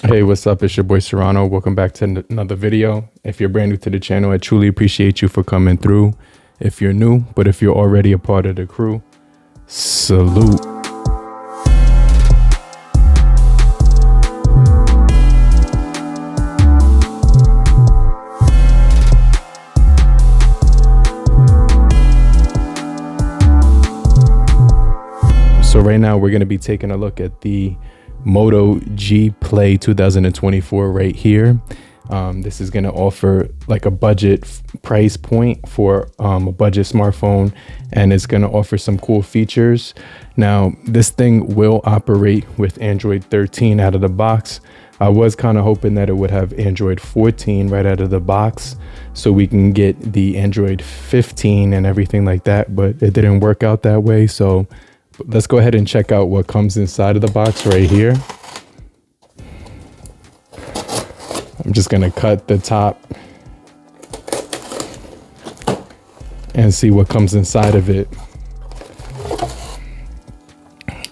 Hey, what's up? It's your boy Serrano. Welcome back to another video. If you're brand new to the channel, I truly appreciate you for coming through. If you're new, but if you're already a part of the crew, salute. So right now we're going to be taking a look at the Moto G Play 2024 right here. This is going to offer like a budget price point for a budget smartphone, and it's going to offer some cool features. Now, this thing will operate with Android 13 out of the box. I was kind of hoping that it would have Android 14 right out of the box so we can get the Android 15 and everything like that, but it didn't work out that way. So let's go ahead and check out what comes inside of the box right here. I'm just going to cut the top and see what comes inside of it.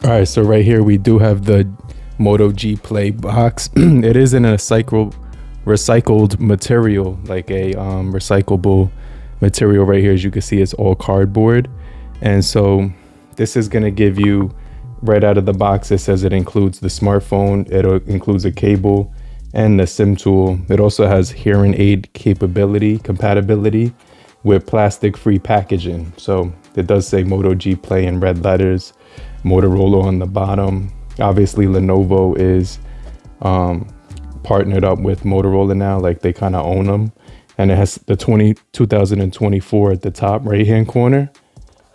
All right, so right here we do have the Moto G Play box. It is in a recycled material, like a recyclable material right here. As you can see, it's all cardboard. And so this is going to give you, right out of the box, it says it includes the smartphone, it includes a cable and the SIM tool. It also has hearing aid compatibility with plastic-free packaging. So it does say Moto G Play in red letters, Motorola on the bottom. Obviously Lenovo is partnered up with Motorola now, like they kind of own them. And it has the 2024 at the top right-hand corner.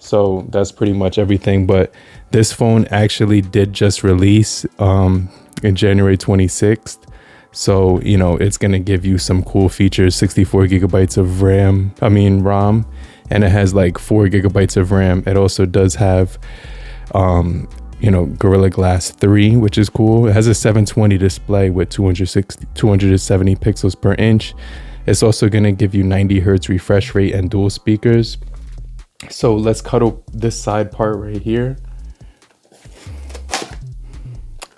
So that's pretty much everything. But this phone actually did just release in January 26th. So, you know, it's going to give you some cool features, 64 gigabytes of ROM, and it has like 4 gigabytes of RAM. It also does have, you know, Gorilla Glass 3, which is cool. It has a 720 display with 270 pixels per inch. It's also going to give you 90 hertz refresh rate and dual speakers. So let's cut up this side part right here.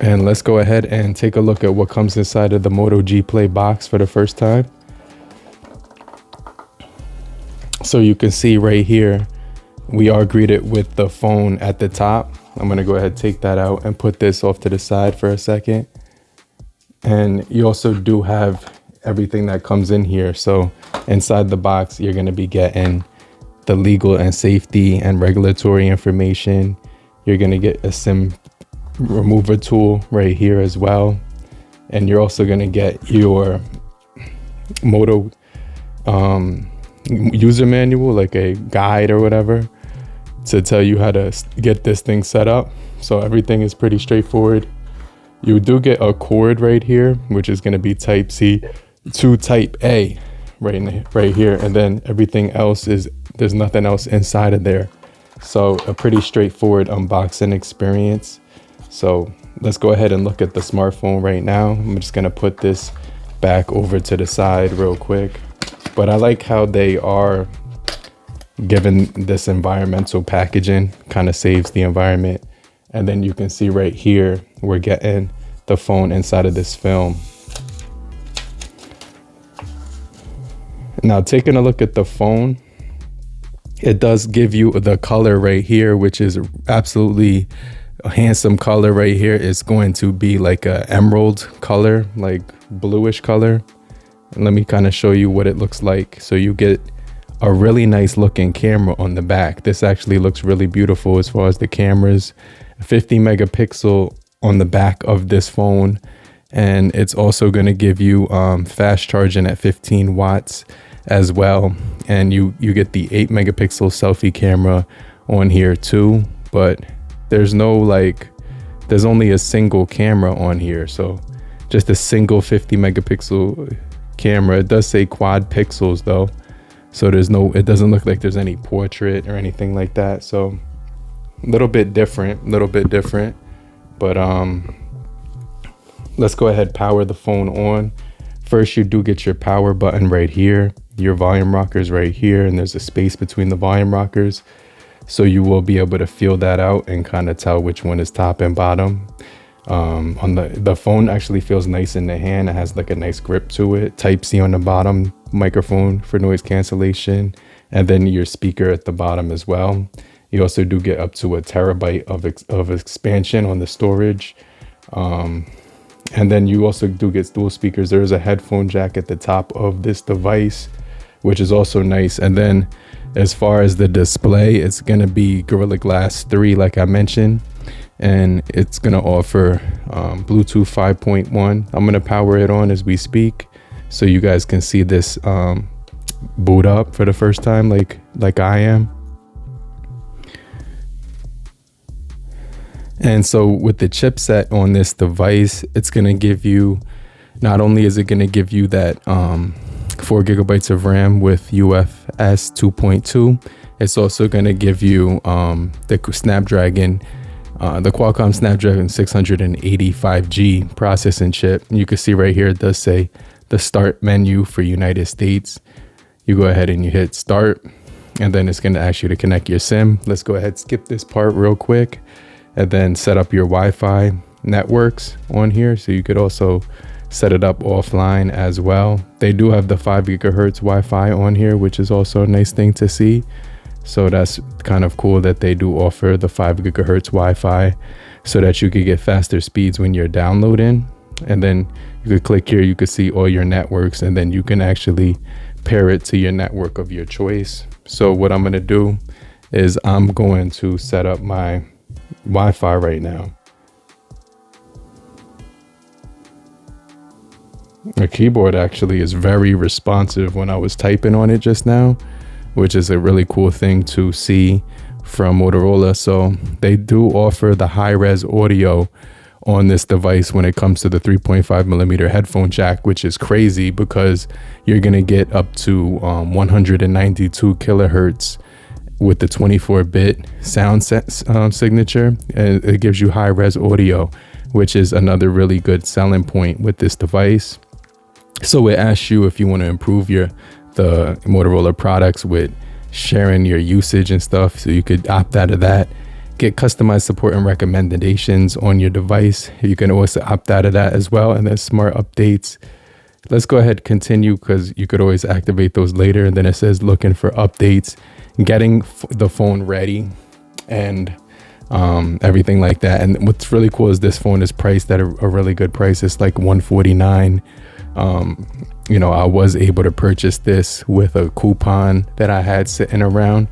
And let's go ahead and take a look at what comes inside of the Moto G Play box for the first time. So you can see right here, we are greeted with the phone at the top. I'm gonna go ahead and take that out and put this off to the side for a second. And you also do have everything that comes in here. So inside the box, you're gonna be getting the legal and safety and regulatory information. You're gonna get a SIM remover tool right here as well, and you're also gonna get your Moto user manual, like a guide or whatever, to tell you how to get this thing set up. So everything is pretty straightforward. You do get a cord right here, which is gonna be Type C to Type A right here, and then everything else is, there's nothing else inside of there. So a pretty straightforward unboxing experience. So let's go ahead and look at the smartphone right now. I'm just gonna put this back over to the side real quick. But I like how they are given this environmental packaging, kind of saves the environment. And then you can see right here, we're getting the phone inside of this film. Now, taking a look at the phone, it does give you the color right here, which is absolutely a handsome color right here. It's going to be like a emerald color, like bluish color. And let me kind of show you what it looks like. So you get a really nice looking camera on the back. This actually looks really beautiful as far as the cameras. 50 megapixel on the back of this phone. And it's also going to give you fast charging at 15 watts as well. And you get the 8 megapixel selfie camera on here too. But there's no there's only a single camera on here. So just a single 50 megapixel camera. It does say quad pixels though. So it doesn't look like there's any portrait or anything like that. So a little bit different. But let's go ahead, power the phone on. First, you do get your power button right here, your volume rockers right here, and there's a space between the volume rockers. So you will be able to feel that out and kind of tell which one is top and bottom. On the phone actually feels nice in the hand. It has like a nice grip to it. Type C on the bottom, microphone for noise cancellation, and then your speaker at the bottom as well. You also do get up to a terabyte of expansion on the storage. And then you also do get dual speakers. There is a headphone jack at the top of this device, which is also nice. And then as far as the display, it's going to be Gorilla Glass 3, like I mentioned, and it's going to offer Bluetooth 5.1. I'm going to power it on as we speak so you guys can see this boot up for the first time like I am. And so with the chipset on this device, it's going to give you, not only is it going to give you that 4 gigabytes of RAM with UFS 2.2, it's also going to give you the Snapdragon, the Qualcomm Snapdragon 685G processing chip. You can see right here, it does say the start menu for United States. You go ahead and you hit start, and then it's going to ask you to connect your SIM. Let's go ahead, skip this part real quick, and then set up your Wi-Fi networks on here. So you could also set it up offline as well. They do have the 5 gigahertz Wi-Fi on here, which is also a nice thing to see. So that's kind of cool that they do offer the 5 gigahertz Wi-Fi so that you could get faster speeds when you're downloading. And then you could click here, you could see all your networks, and then you can actually pair it to your network of your choice. So what I'm going to do is I'm going to set up my Wi-Fi right now. The keyboard actually is very responsive when I was typing on it just now, which is a really cool thing to see from Motorola. So they do offer the high-res audio on this device when it comes to the 3.5 millimeter headphone jack, which is crazy because you're going to get up to 192 kilohertz with the 24-bit sound signature. And it gives you high-res audio, which is another really good selling point with this device. So it asks you if you want to improve the Motorola products with sharing your usage and stuff. So you could opt out of that. Get customized support and recommendations on your device. You can also opt out of that as well. And then smart updates. Let's go ahead, continue, because you could always activate those later. And then it says looking for updates, getting the phone ready, and everything like that. And what's really cool is this phone is priced at a really good price. It's like $149. You know, I was able to purchase this with a coupon that I had sitting around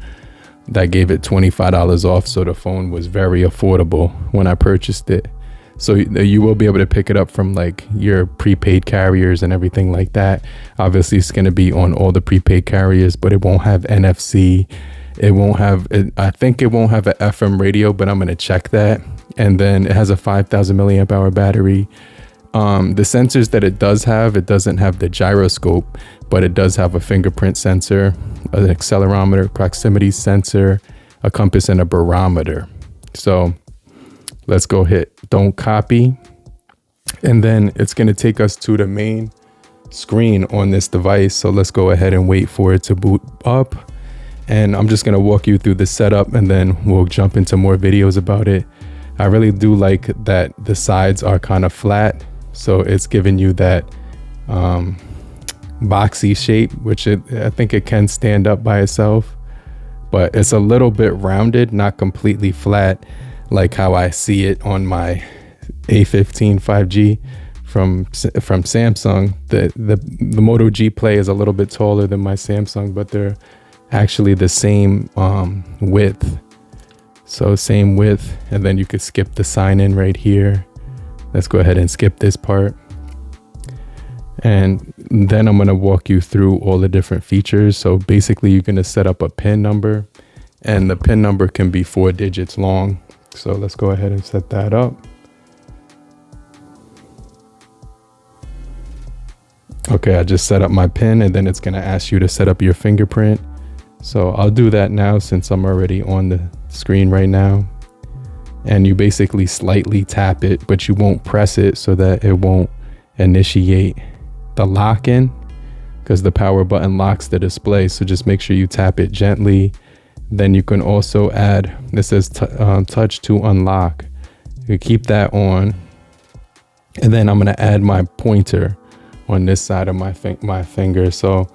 that gave it $25 off. So the phone was very affordable when I purchased it. So you will be able to pick it up from like your prepaid carriers and everything like that. Obviously it's going to be on all the prepaid carriers, but it won't have NFC. It won't have, I think it won't have an FM radio, but I'm going to check that. And then it has a 5,000 milliamp hour battery. The sensors that it doesn't have the gyroscope, but it does have a fingerprint sensor, an accelerometer, proximity sensor, a compass, and a barometer. So let's go hit don't copy. And then it's going to take us to the main screen on this device. So let's go ahead and wait for it to boot up. And I'm just going to walk you through the setup, and then we'll jump into more videos about it. I really do like that the sides are kind of flat. So it's giving you that boxy shape, which I think it can stand up by itself, but it's a little bit rounded, not completely flat like how I see it on my A15 5G from Samsung. The Moto G Play is a little bit taller than my Samsung, but they're actually the same width. So same width, and then you could skip the sign in right here. Let's go ahead and skip this part. And then I'm going to walk you through all the different features. So basically you're going to set up a PIN number, and the PIN number can be 4 digits long. So let's go ahead and set that up. Okay, I just set up my PIN, and then it's going to ask you to set up your fingerprint. So I'll do that now since I'm already on the screen right now. And you basically slightly tap it, but you won't press it so that it won't initiate the lock-in, because the power button locks the display. So just make sure you tap it gently. Then you can also add, this says touch to unlock. You keep that on, And then I'm going to add my pointer on this side of my finger. So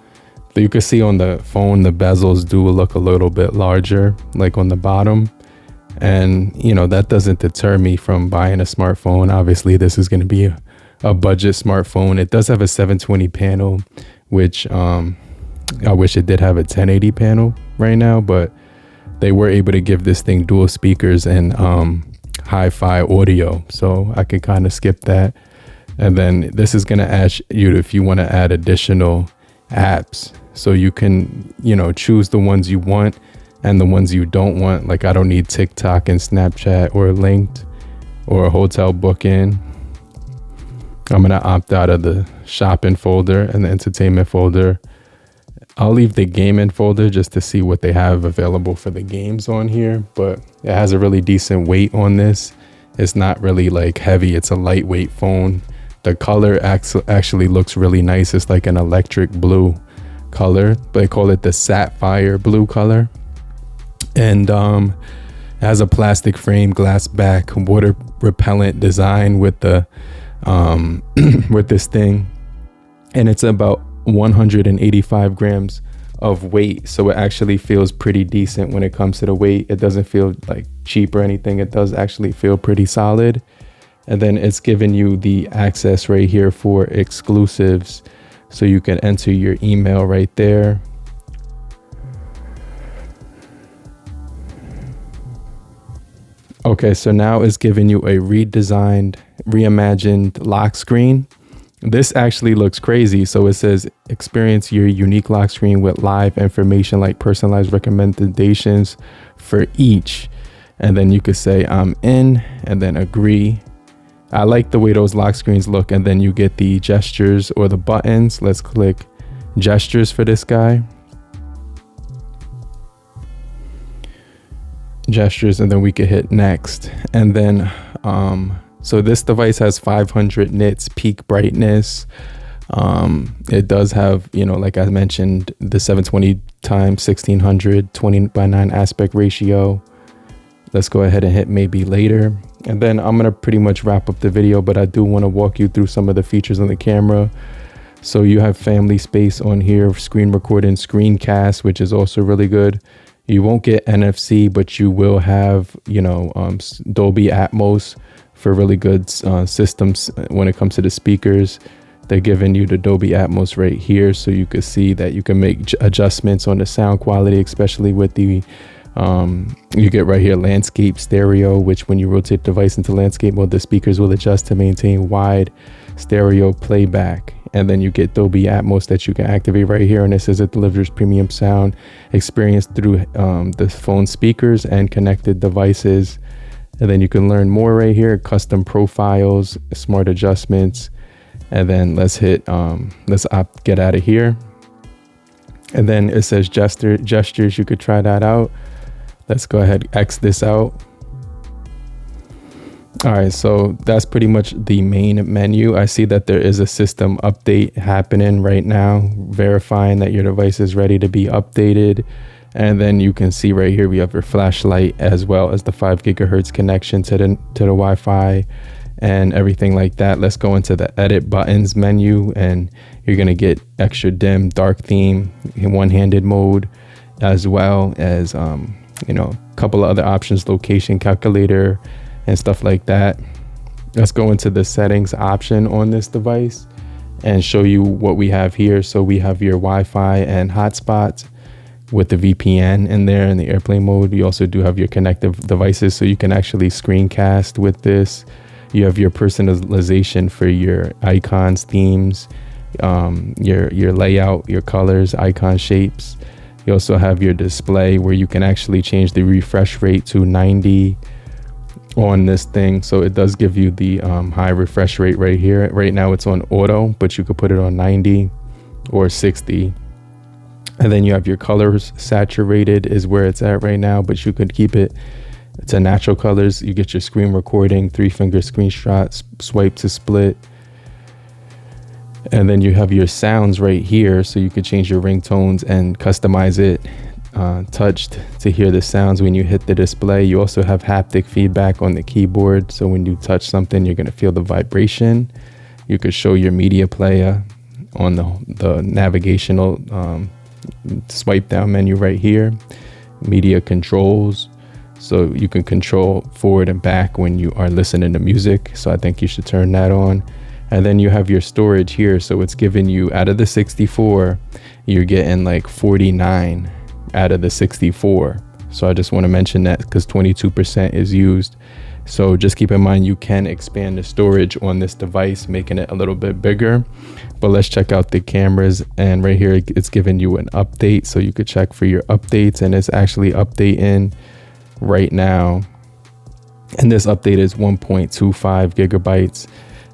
you can see on the phone, the bezels do look a little bit larger, like on the bottom. And, you know, that doesn't deter me from buying a smartphone. Obviously, this is going to be a budget smartphone. It does have a 720 panel, which I wish it did have a 1080 panel right now, but they were able to give this thing dual speakers and hi-fi audio. So I can kind of skip that. And then this is going to ask you if you want to add additional apps. So you can, you know, choose the ones you want and the ones you don't want. Like I don't need TikTok and Snapchat or Linked or a hotel booking. I'm going to opt out of the shopping folder and the entertainment folder. I'll leave the gaming folder just to see what they have available for the games on here, but it has a really decent weight on this. It's not really like heavy. It's a lightweight phone. The color actually looks really nice. It's like an electric blue color, but they call it the Sapphire blue color. And it has a plastic frame, glass back, water repellent design with the with this thing. And it's about 185 grams of weight, so it actually feels pretty decent when it comes to the weight. It doesn't feel like cheap or anything. It does actually feel pretty solid. And then it's giving you the access right here for exclusives, so you can enter your email right there. Okay, so now it's giving you a redesigned, reimagined lock screen. This actually looks crazy. So it says experience your unique lock screen with live information like personalized recommendations for each. And then you could say I'm in and then agree. I like the way those lock screens look. And then you get the gestures or the buttons. Let's click gestures for this guy. Gestures, and then we could hit next. And then so this device has 500 nits peak brightness. It does have, you know, like I mentioned, the 720 times 1600 20:9 aspect ratio. Let's go ahead and hit maybe later. And then I'm gonna pretty much wrap up the video, but I do want to walk you through some of the features on the camera. So you have family space on here, screen recording, screencast, which is also really good. You won't get NFC, but you will have, you know, Dolby Atmos for really good systems when it comes to the speakers. They're giving you the Dolby Atmos right here, so you can see that you can make adjustments on the sound quality, especially with the you get right here landscape stereo, which when you rotate the device into landscape mode, the speakers will adjust to maintain wide stereo playback. And then you get Dolby Atmos that you can activate right here, and it says it delivers premium sound experience through the phone speakers and connected devices. And then you can learn more right here, custom profiles, smart adjustments. And then let's hit let's get out of here. And then it says gestures. You could try that out. Let's go ahead, X this out. All right, so that's pretty much the main menu. I see that there is a system update happening right now, verifying that your device is ready to be updated. And then you can see right here, we have your flashlight as well as the 5 gigahertz connection to the Wi-Fi and everything like that. Let's go into the edit buttons menu, and you're gonna get extra dim, dark theme, one-handed mode, as well as, you know, a couple of other options, location calculator, and stuff like that. Let's go into the settings option on this device and show you what we have here. So we have your Wi-Fi and hotspots with the VPN in there in the airplane mode. You also do have your connected devices, so you can actually screencast with this. You have your personalization for your icons, themes, your layout, your colors, icon shapes. You also have your display where you can actually change the refresh rate to 90 on this thing. So it does give you the high refresh rate right here. Right now it's on auto, but you could put it on 90 or 60. And then you have your colors. Saturated is where it's at right now, but you could keep it to natural colors. You get your screen recording, 3-finger screenshots, swipe to split. And then you have your sounds right here, so you could change your ringtones and customize it touched to hear the sounds when you hit the display. You also have haptic feedback on the keyboard, so when you touch something, you're going to feel the vibration. You could show your media player on the navigational swipe down menu right here. Media controls, so you can control forward and back when you are listening to music, so I think you should turn that on. And then you have your storage here, so it's giving you, out of the 64, you're getting like 49 out of the 64. So I just want to mention that because 22% is used. So just keep in mind you can expand the storage on this device, making it a little bit bigger. But let's check out the cameras, and right here it's giving you an update, so you could check for your updates, and it's actually updating right now. And this update is 1.25 gigabytes,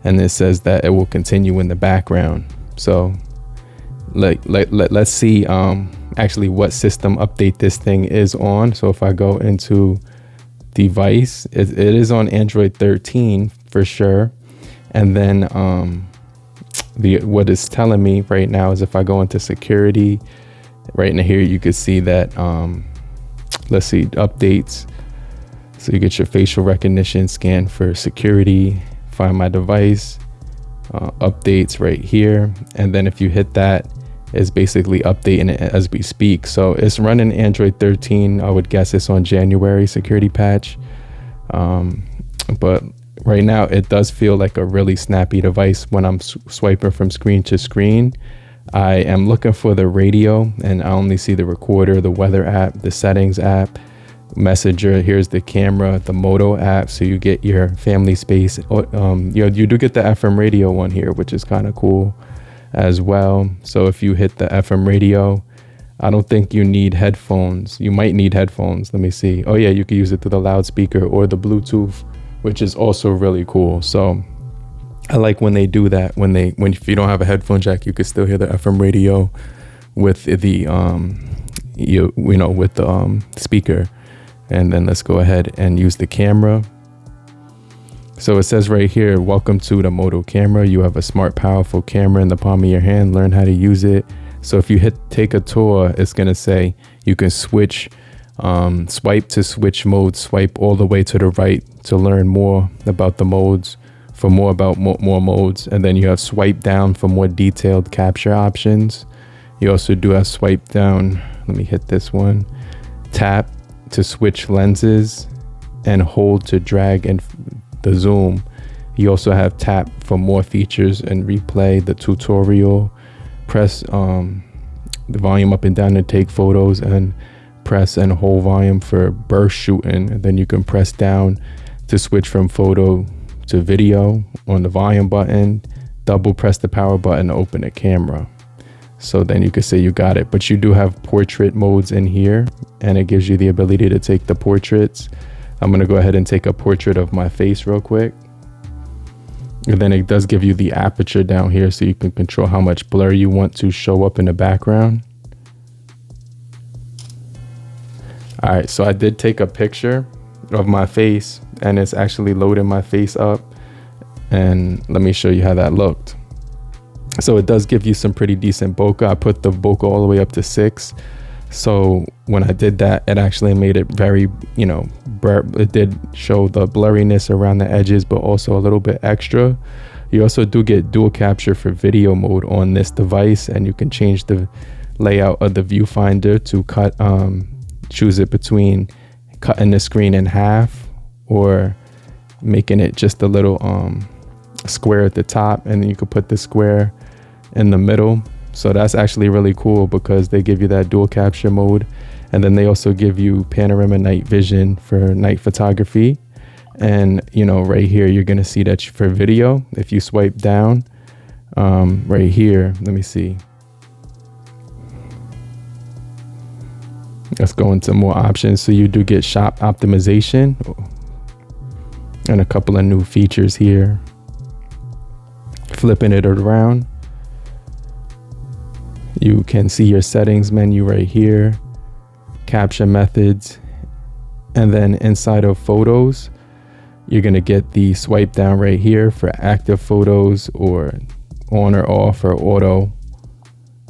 and it says that it will continue in the background. So let's see actually what system update this thing is on. So if I go into device, it is on Android 13 for sure. And then what it's telling me right now is if I go into security, right in here you could see that let's see, updates. So you get your facial recognition, scan for security, find my device, updates right here. And then if you hit that, it's basically updating it as we speak. So it's running Android 13. I would guess it's on January security patch. But right now it does feel like a really snappy device when I'm swiping from screen to screen. I am looking for the radio, and I only see the recorder, the weather app, the settings app, messenger. Here's the camera, the Moto app, so you get your family space. You do get the FM radio one here, which is kind of cool as well. So if you hit the FM radio, I don't think you need headphones. You might need headphones. Let me see. Oh yeah, you can use it through the loudspeaker or the Bluetooth, which is also really cool. So I like when they do that. When if you don't have a headphone jack, you can still hear the FM radio with the with the speaker. And then let's go ahead and use the camera. So it says right here, welcome to the Moto camera. You have a smart, powerful camera in the palm of your hand. Learn how to use it. So if you take a tour, it's going to say you can switch, swipe to switch modes, swipe all the way to the right to learn more about the modes, for more about more modes. And then you have swipe down for more detailed capture options. You also do have swipe down. Let me hit this one. Tap to switch lenses, and hold to drag and the zoom. You also have tap for more features and replay the tutorial. Press the volume up and down to take photos, and press and hold volume for burst shooting. And then you can press down to switch from photo to video on the volume button. Double press the power button to open the camera. So then you could say you got it. But you do have portrait modes in here, and it gives you the ability to take the portraits. I'm going to go ahead and take a portrait of my face real quick. And then it does give you the aperture down here, so you can control how much blur you want to show up in the background. All right, so I did take a picture of my face, and it's actually loading my face up. And let me show you how that looked. So it does give you some pretty decent bokeh. I put the bokeh all the way up to 6. So when I did that, it actually made it very, it did show the blurriness around the edges, but also a little bit extra. You also do get dual capture for video mode on this device, and you can change the layout of the viewfinder to choose it between cutting the screen in half or making it just a little square at the top, and then you could put the square in the middle. So that's actually really cool because they give you that dual capture mode, and then they also give you panorama night vision for night photography. And right here you're gonna see that for video, if you swipe down right here, let me see, let's go into more options. So you do get shot optimization and a couple of new features here. Flipping it around, you can see your settings menu right here, capture methods, and then inside of photos, you're going to get the swipe down right here for active photos or on or off or auto.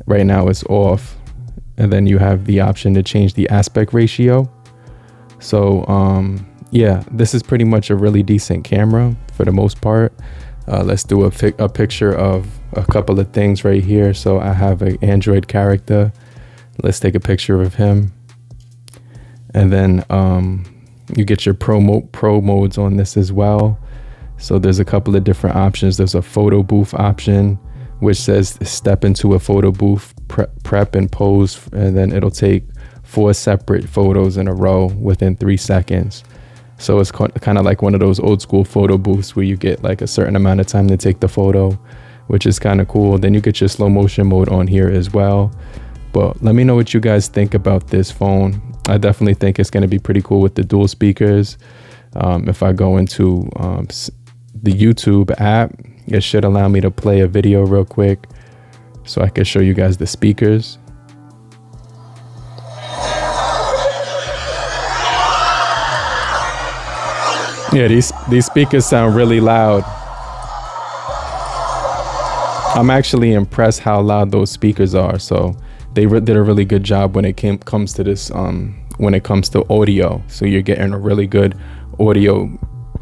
Right now it's off. and then you have the option to change the aspect ratio. So yeah, this is pretty much a really decent camera for the most part. Let's do a picture of a couple of things right here. So I have an Android character. Let's take a picture of him. And then you get your pro modes on this as well. So there's a couple of different options. There's a photo booth option, which says step into a photo booth, prep and pose, and then it'll take 4 separate photos in a row within 3 seconds. So it's kind of like one of those old school photo booths where you get like a certain amount of time to take the photo, which is kind of cool. Then you get your slow motion mode on here as well. But let me know what you guys think about this phone. I definitely think it's going to be pretty cool with the dual speakers. If I go into the YouTube app, it should allow me to play a video real quick so I can show you guys the speakers. Yeah, these speakers sound really loud. I'm actually impressed how loud those speakers are. So they did a really good job when it comes to this, when it comes to audio. So you're getting a really good audio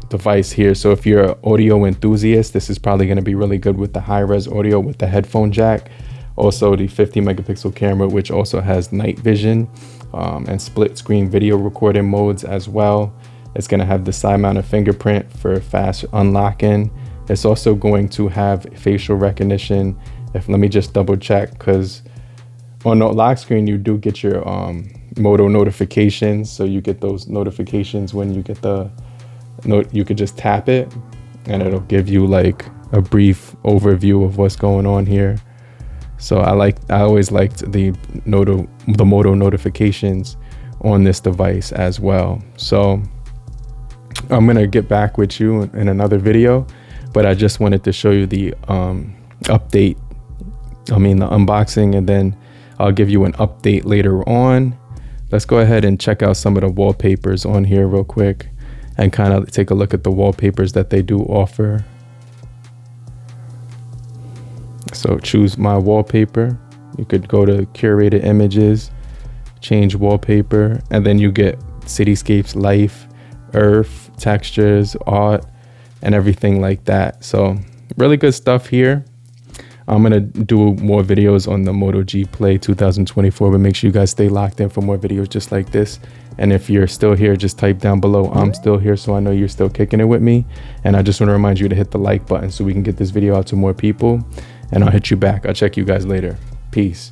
device here. So if you're an audio enthusiast, this is probably going to be really good with the high-res audio with the headphone jack. Also the 50 megapixel camera, which also has night vision and split screen video recording modes as well. It's going to have the side mounted fingerprint for fast unlocking. It's also going to have facial recognition. Let me just double check, because on the lock screen you do get your Moto notifications. So you get those notifications when you get the note. You could just tap it and it'll give you like a brief overview of what's going on here. So I always liked the Moto notifications on this device as well. So I'm gonna get back with you in another video, but I just wanted to show you the the unboxing, and then I'll give you an update later on. Let's go ahead and check out some of the wallpapers on here real quick and kind of take a look at the wallpapers that they do offer. So choose my wallpaper. You could go to curated images, change wallpaper, and then you get cityscapes, life, earth, textures, art, and everything like that. So really good stuff here. I'm gonna do more videos on the Moto G Play 2024, but make sure you guys stay locked in for more videos just like this. And if you're still here, just type down below I'm still here, so I know you're still kicking it with me. And I just want to remind you to hit the like button so we can get this video out to more people, and I'll hit you back. I'll check you guys later. Peace.